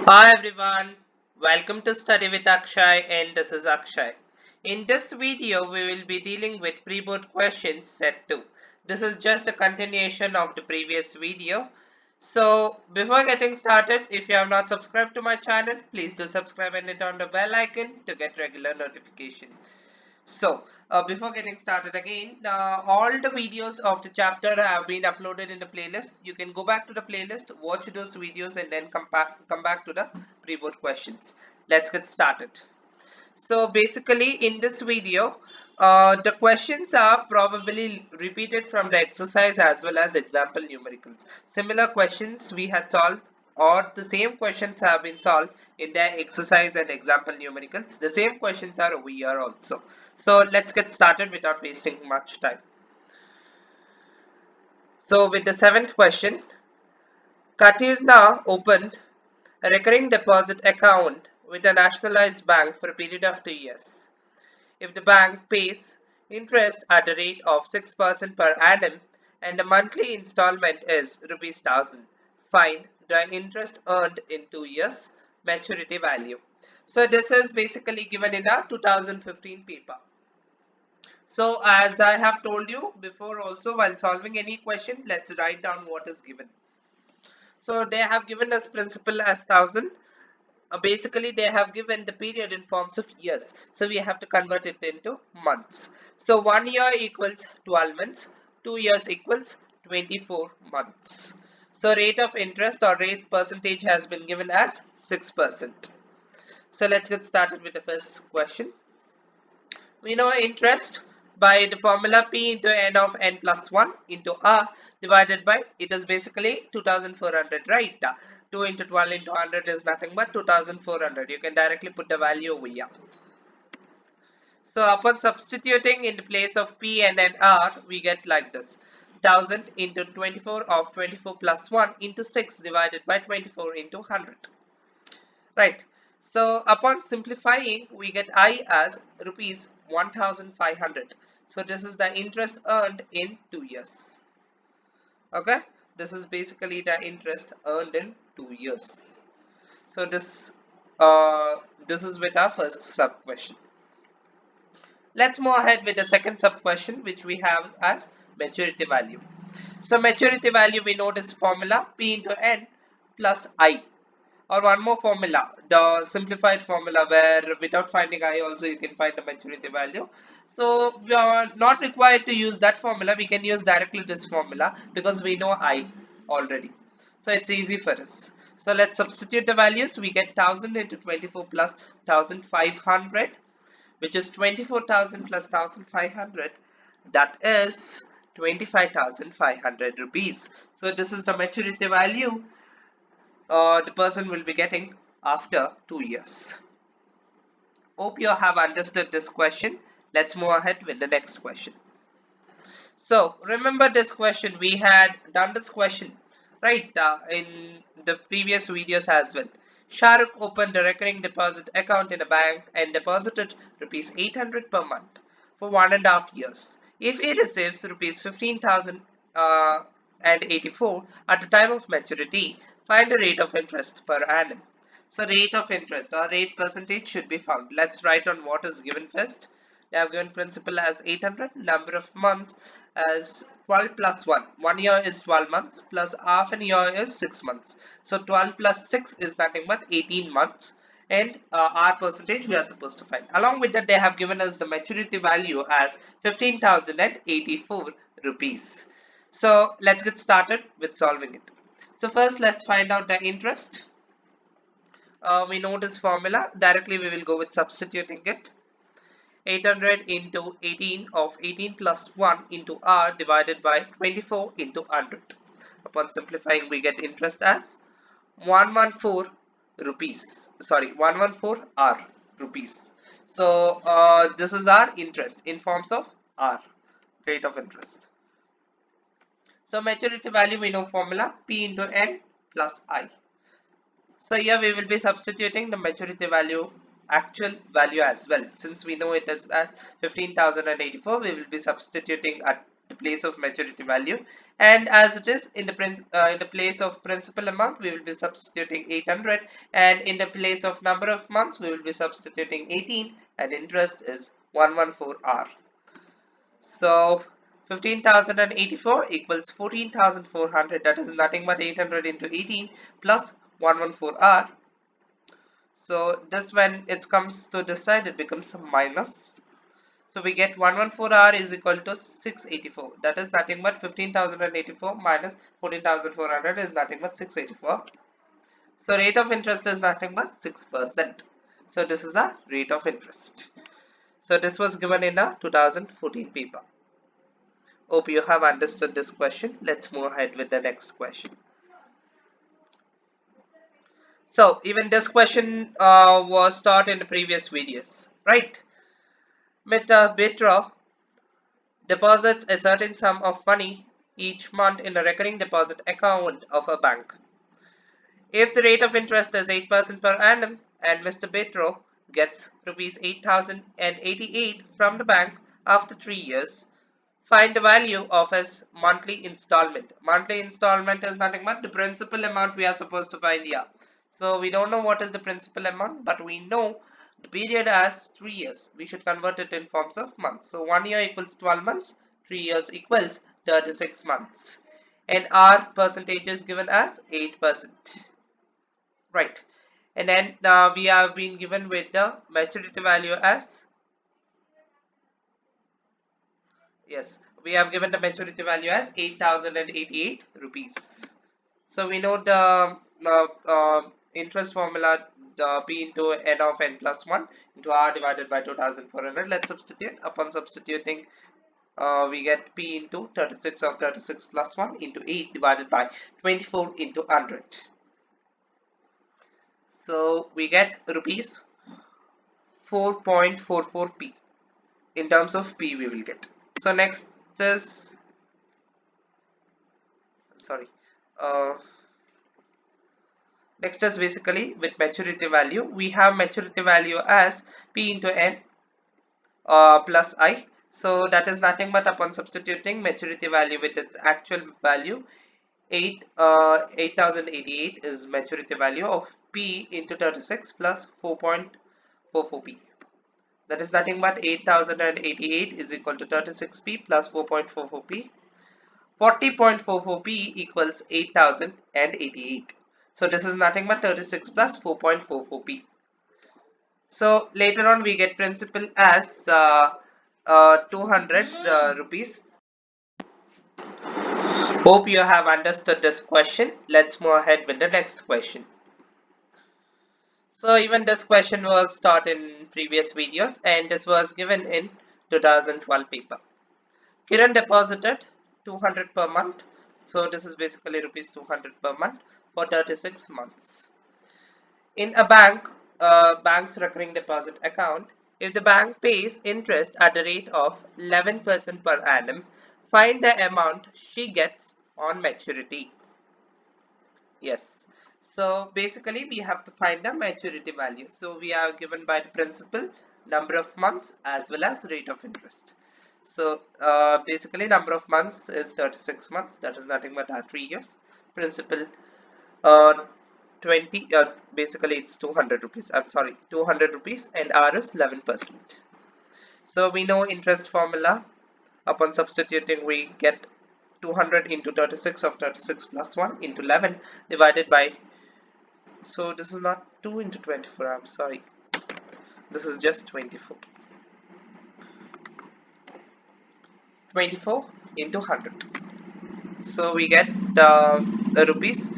Hi everyone, welcome to Study with Akshay and this is Akshay. In this video we will be dealing with pre-board questions set 2. This is just a continuation of the previous video. So before getting started, if you have not subscribed to my channel, please do subscribe and hit on the bell icon to get regular notification. Before getting started again, all the videos of the chapter have been uploaded in the playlist. You can go back to the playlist, watch those videos, and then come back to the pre-board questions. Let's get started. So basically, in this video, the questions are probably repeated from the exercise as well as example numericals. Similar questions we had solved or the same questions have been solved in the exercise and example numericals. The same questions are over here also. So let's get started without wasting much time. So with the seventh question, Katirna opened a recurring deposit account with a nationalized bank for a period of 2 years. If the bank pays interest at a rate of 6% per annum and the monthly installment is rupees 1000, find the interest earned in 2 years maturity value. So this is basically given in our 2015 paper. So as I have told you before also, while solving any question, let's write down what is given. So they have given us principal as 1000. Basically they have given the period in forms of years, so we have to convert it into months. So 1 year equals 12 months, 2 years equals 24 months. So rate of interest or rate percentage has been given as 6%. So let's get started with the first question. We know interest by the formula P into N of N plus 1 into R divided by, it is basically 2400, right? 2 into 12 into 100 is nothing but 2400. You can directly put the value over here. So upon substituting in the place of P and N R, we get like this. 1000 into 24 of 24 plus 1 into 6 divided by 24 into 100. Right. So upon simplifying, we get I as rupees 1500. So this is the interest earned in 2 years. Okay. This is basically the interest earned in 2 years. So this is with our first sub question. Let's move ahead with the second sub question, which we have as maturity value. So maturity value, we know this formula P into N plus I. Or one more formula, the simplified formula, where without finding I also you can find the maturity value. So we are not required to use that formula, we can use directly this formula because we know I already. So it's easy for us. So let's substitute the values. We get 1000 into 24 plus 1500, which is 24,000 plus 1500, that is 25,500 rupees. So this is the maturity value the person will be getting after 2 years. Hope you have understood this question. Let's move ahead with the next question. So remember this question, we had done this question right in the previous videos as well. Shahrukh opened a recurring deposit account in a bank and deposited rupees 800 per month for 1.5 years. If he receives rupees 15,000 and 84 at the time of maturity, find the rate of interest per annum. So rate of interest or rate percentage should be found. Let's write on what is given first. They have given principal as 800, number of months as 12 plus 1. 1 year is 12 months plus half an year is 6 months. So 12 plus 6 is nothing but 18 months. And our percentage we are supposed to find. Along with that, they have given us the maturity value as 15,084 rupees. So let's get started with solving it. So first let's find out the interest. We know this formula. Directly we will go with substituting it. 800 into 18 of 18 plus 1 into R divided by 24 into 100. Upon simplifying, we get interest as 114 rupees. Sorry, 114 R rupees. So this is our interest in forms of R, rate of interest. So maturity value, we know formula P into N plus I. So here we will be substituting the maturity value, actual value as well. Since we know it is as 15,084, we will be substituting at the place of maturity value, and as it is in the place of principal amount we will be substituting 800, and in the place of number of months we will be substituting 18, and interest is 114R. So 15,084 equals 14,400, that is nothing but 800 into 18 plus 114R. So this, when it comes to this side, it becomes a minus. So we get 114R is equal to 684. That is nothing but 15,084 minus 14,400 is nothing but 684. So rate of interest is nothing but 6%. So this is a rate of interest. So this was given in a 2014 paper. Hope you have understood this question. Let's move ahead with the next question. So even this question was taught in the previous videos, right? Mr. Bitra deposits a certain sum of money each month in a recurring deposit account of a bank. If the rate of interest is 8% per annum and Mr. Bitra gets rupees 8,088 from the bank after 3 years, find the value of his monthly installment. Monthly installment is nothing but the principal amount we are supposed to find here. So we don't know what is the principal amount, but we know the period as 3 years. We should convert it in forms of months. So 1 year equals 12 months, 3 years equals 36 months. And our percentage is given as 8%. Right. And then we have been given with the maturity value as, yes, we have given the maturity value as 8,088 rupees. So we know the interest formula, the P into N of N plus 1 into R divided by 2,400. Let's substitute. Upon substituting, we get P into 36 of 36 plus 1 into 8 divided by 24 into 100. So we get rupees 4.44p. In terms of P we will get. So next is, sorry, next is basically with maturity value. We have maturity value as P into N plus I. So that is nothing but upon substituting maturity value with its actual value, 8,088 is maturity value of P into 36 plus 4.44p. That is nothing but 8,088 is equal to 36p plus 4.44p. 40.44p equals 8,088. So this is nothing but 36 plus 4.44p. So later on we get principal as 200 rupees. Hope you have understood this question. Let's move ahead with the next question. So even this question was taught in previous videos and this was given in 2012 paper. Kiran deposited 200 per month. So this is basically rupees 200 per month for 36 months. In a bank's recurring deposit account, if the bank pays interest at the rate of 11% per annum, find the amount she gets on maturity. Yes. So basically we have to find the maturity value. So we are given by the principal, number of months as well as rate of interest. So basically number of months is 36 months. That is nothing but 3 years. Principal 20, basically it's 200 rupees. I'm sorry, 200 rupees and R is 11%. So we know interest formula. Upon substituting we get 200 into 36 of 36 plus 1 into 11 divided by, so this is not 2 into 24, I'm sorry, this is just 24. 24 into 100. So we get rupees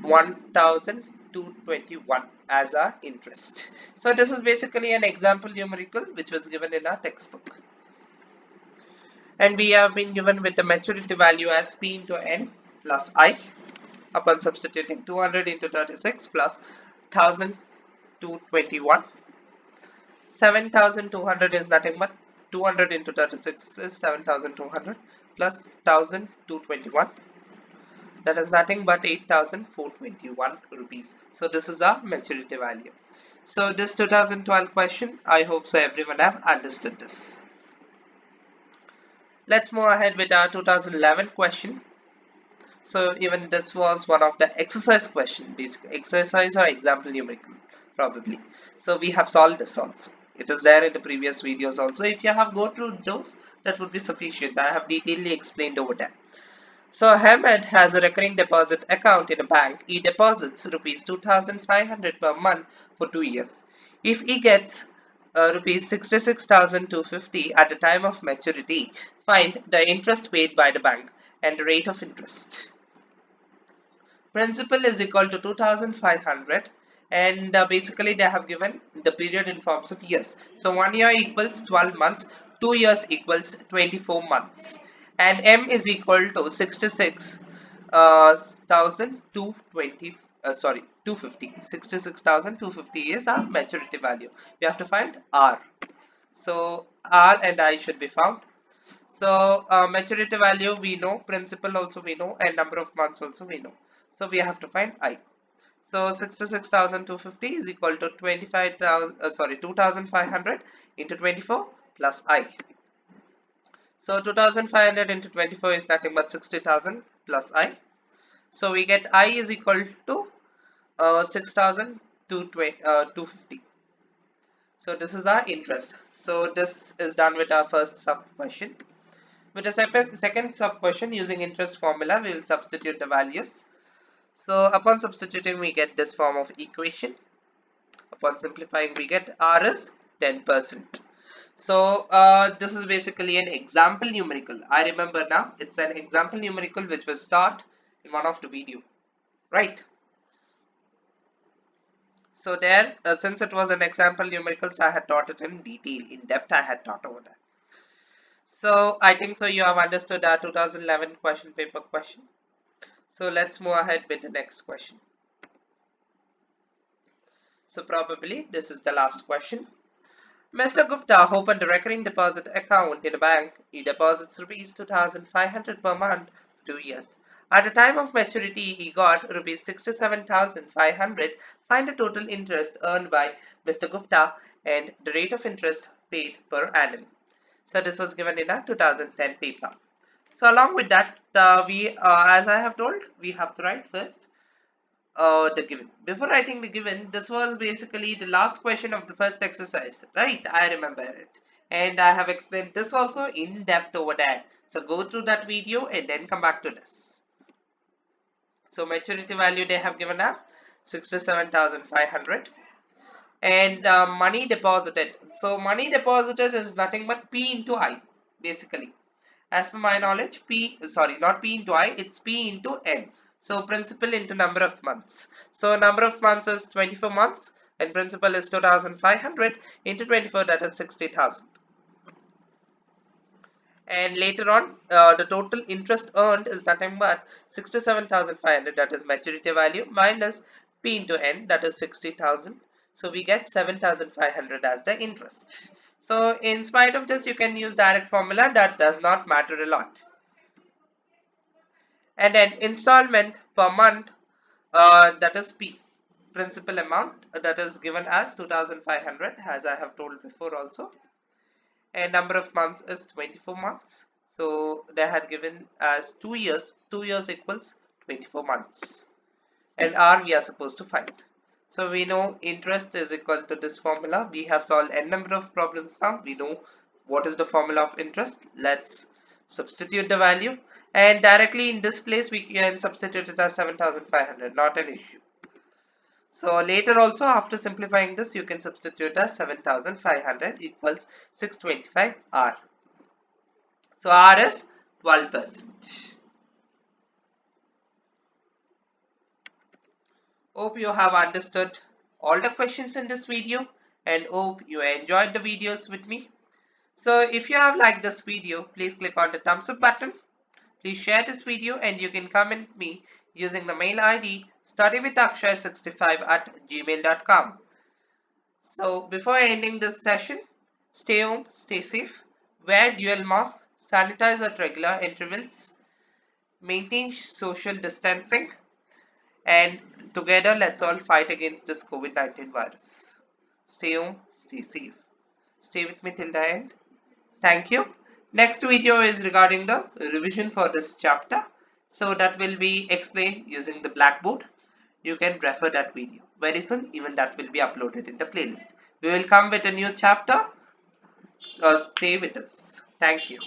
1,221 as our interest. So this is basically an example numerical which was given in our textbook. And we have been given with the maturity value as P into N plus I. Upon substituting 200 into 36 plus 1,221. 7,200 is nothing but 200 into 36 is 7,200 plus 1,221. That is nothing but 8,421 rupees. So this is our maturity value. So this 2012 question, I hope so everyone have understood this. Let's move ahead with our 2011 question. So even this was one of the exercise question, basic exercise or example numerical probably. So we have solved this also. It is there in the previous videos also. If you have go through those, that would be sufficient. I have detailedly explained over there. So Ahmed has a recurring deposit account in a bank. He deposits rupees 2,500 per month for 2 years. If he gets rupees 66,250 at the time of maturity, find the interest paid by the bank and the rate of interest. Principal is equal to 2,500, and basically they have given the period in forms of years. So 1 year equals 12 months, 2 years equals 24 months, and M is equal to 66,220 sorry 250. 66,250 is our maturity value. We have to find R. So R and I should be found. So maturity value we know, principal also we know, and number of months also we know. So we have to find I. So 66,250 is equal to 2,500 into 24 plus I. So 2,500 into 24 is nothing but 60,000 plus I. So we get I is equal to 6,250. So this is our interest. So this is done with our first sub question. With the second sub question, using interest formula, we will substitute the values. So upon substituting, we get this form of equation. Upon simplifying, we get R is 10%. So this is basically an example numerical. I remember now, it's an example numerical which was taught in one of the video, right? So there, since it was an example numericals, I had taught it in detail, in depth I had taught over there. So I think so you have understood our 2011 question paper question. So let's move ahead with the next question. So probably this is the last question. Mr. Gupta opened a recurring deposit account in a bank. He deposits rupees 2,500 per month for 2 years. At the time of maturity, he got rupees 67,500. Find the total interest earned by Mr. Gupta and the rate of interest paid per annum. So this was given in a 2010 paper. So along with that, as I have told, we have to write first the given. Before writing the given, this was basically the last question of the first exercise, right? I remember it. And I have explained this also in depth over there. So go through that video and then come back to this. So maturity value they have given us 67,500. And money deposited. So money deposited is nothing but P into I, basically. As per my knowledge, not P into I, it's P into N. So principal into number of months. So number of months is 24 months and principal is 2,500 into 24, that is 60,000. And later on, the total interest earned is nothing but 67,500, that is maturity value, minus P into N, that is 60,000. So we get 7,500 as the interest. So in spite of this, you can use direct formula, that does not matter a lot. And then installment per month, that is P, principal amount, that is given as 2,500, as I have told before also. And number of months is 24 months. So they had given as 2 years. 2 years equals 24 months. And R we are supposed to find. So we know interest is equal to this formula. We have solved n number of problems now. We know what is the formula of interest. Let's substitute the value. And directly in this place we can substitute it as 7,500. Not an issue. So later also, after simplifying this, you can substitute as 7,500 equals 625 R. So R is 12%. Hope you have understood all the questions in this video and hope you enjoyed the videos with me. So if you have liked this video, please click on the thumbs up button. Please share this video and you can comment me using the mail ID studywithakshay65@gmail.com. So before ending this session, stay home, stay safe, wear dual mask, sanitize at regular intervals, maintain social distancing, and together let's all fight against this COVID-19 virus. Stay home, stay safe. Stay with me till the end. Thank you. Next video is regarding the revision for this chapter. So that will be explained using the blackboard. You can refer that video. Very soon, even that will be uploaded in the playlist. We will come with a new chapter. Stay with us. Thank you.